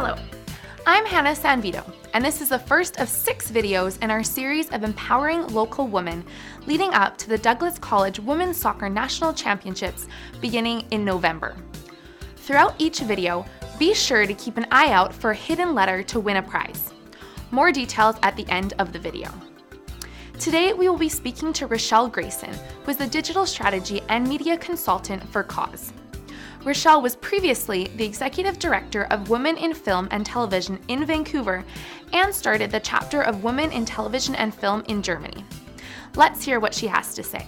Hello, I'm Hannah Sanvito, and this is the first of 6 videos in our series of empowering local women leading up to the Douglas College Women's Soccer National Championships beginning in November. Throughout each video, be sure to keep an eye out for a hidden letter to win a prize. More details at the end of the video. Today, we will be speaking to Rochelle Grayson, who is the digital strategy and media consultant for CAAWS. Rochelle was previously the executive director of Women in Film and Television in Vancouver and started the chapter of Women in Television and Film in Germany. Let's hear what she has to say.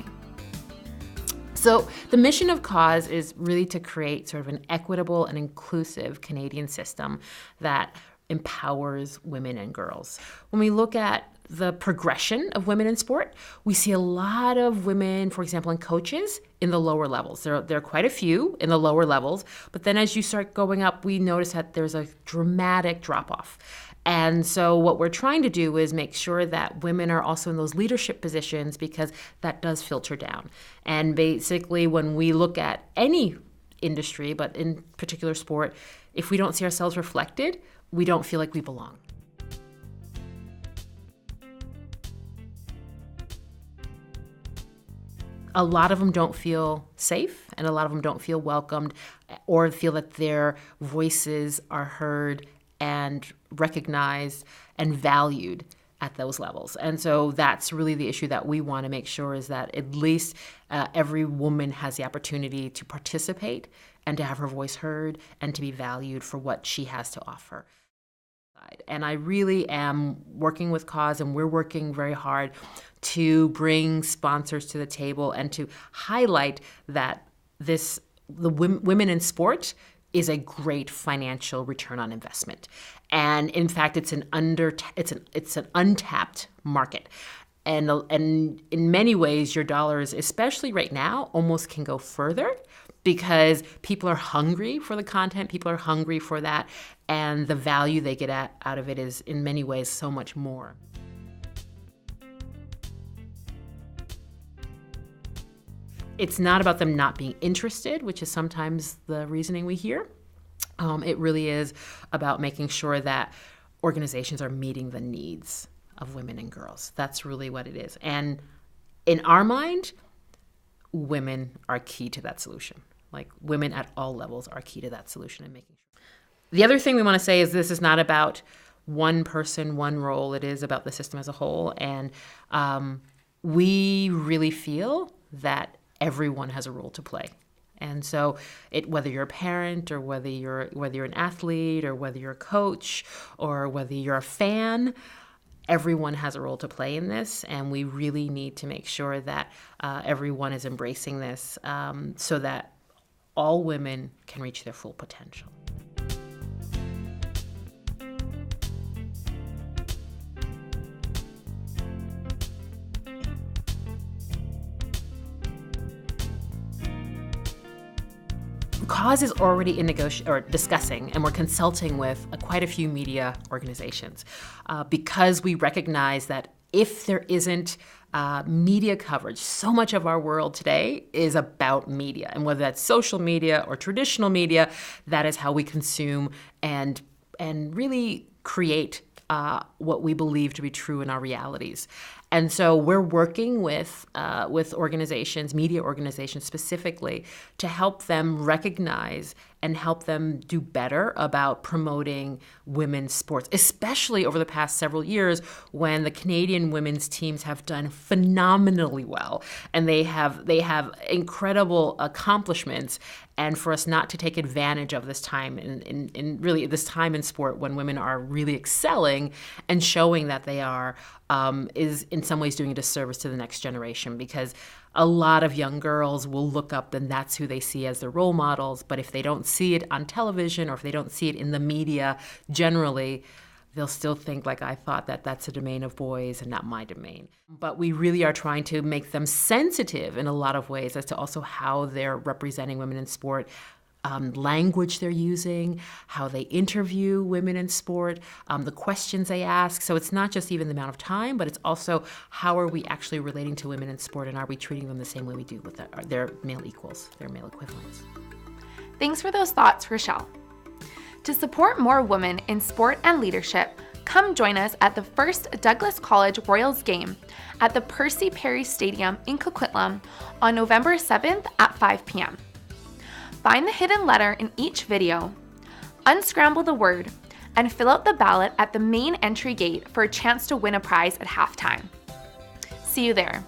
So the mission of CAAWS is really to create sort of an equitable and inclusive Canadian system that empowers women and girls. When we look at the progression of women in sport, we see a lot of women, for example, in coaches in the lower levels. There are quite a few in the lower levels, but then as you start going up, we notice that there's a dramatic drop-off. And so what we're trying to do is make sure that women are also in those leadership positions, because that does filter down. And basically, when we look at any industry, but in particular sport, if we don't see ourselves reflected, we don't feel like we belong. A lot of them don't feel safe, and a lot of them don't feel welcomed or feel that their voices are heard and recognized and valued at those levels. And so that's really the issue that we want to make sure is that at least every woman has the opportunity to participate and to have her voice heard and to be valued for what she has to offer. And I really am working with CAAWS, and we're working very hard to bring sponsors to the table and to highlight that the women in sport is a great financial return on investment. And in fact, it's an untapped market. And in many ways, your dollars, especially right now, almost can go further, because people are hungry for the content, people are hungry for that, and the value they get out of it is in many ways so much more. It's not about them not being interested, which is sometimes the reasoning we hear. It really is about making sure that organizations are meeting the needs of women and girls. That's really what it is. And in our mind, women are key to that solution. Like, women at all levels are key to that solution and making sure. The other thing we want to say is this is not about one person, one role. It is about the system as a whole. And we really feel that everyone has a role to play. And so whether you're a parent, or whether you're an athlete, or whether you're a coach, or whether you're a fan, everyone has a role to play in this, and we really need to make sure that everyone is embracing this so that all women can reach their full potential. CAAWS is already in discussing, and we're consulting with quite a few media organizations because we recognize that if there isn't media coverage, so much of our world today is about media, and whether that's social media or traditional media, that is how we consume and really create what we believe to be true in our realities. And so we're working with organizations, media organizations specifically, to help them recognize and help them do better about promoting women's sports, especially over the past several years when the Canadian women's teams have done phenomenally well, and they have incredible accomplishments. And for us not to take advantage of this time in really this time in sport when women are really excelling and showing that they are is in some ways doing a disservice to the next generation, because a lot of young girls will look up and that's who they see as their role models. But if they don't see it on television, or if they don't see it in the media generally, they'll still think, like I thought, that that's a domain of boys and not my domain. But we really are trying to make them sensitive in a lot of ways as to also how they're representing women in sport, language they're using, how they interview women in sport, the questions they ask. So it's not just even the amount of time, but it's also how are we actually relating to women in sport, and are we treating them the same way we do with their male equals, their male equivalents. Thanks for those thoughts, Rochelle. To support more women in sport and leadership, come join us at the first Douglas College Royals game at the Percy Perry Stadium in Coquitlam on November 7th at 5 p.m. Find the hidden letter in each video, unscramble the word, and fill out the ballot at the main entry gate for a chance to win a prize at halftime. See you there.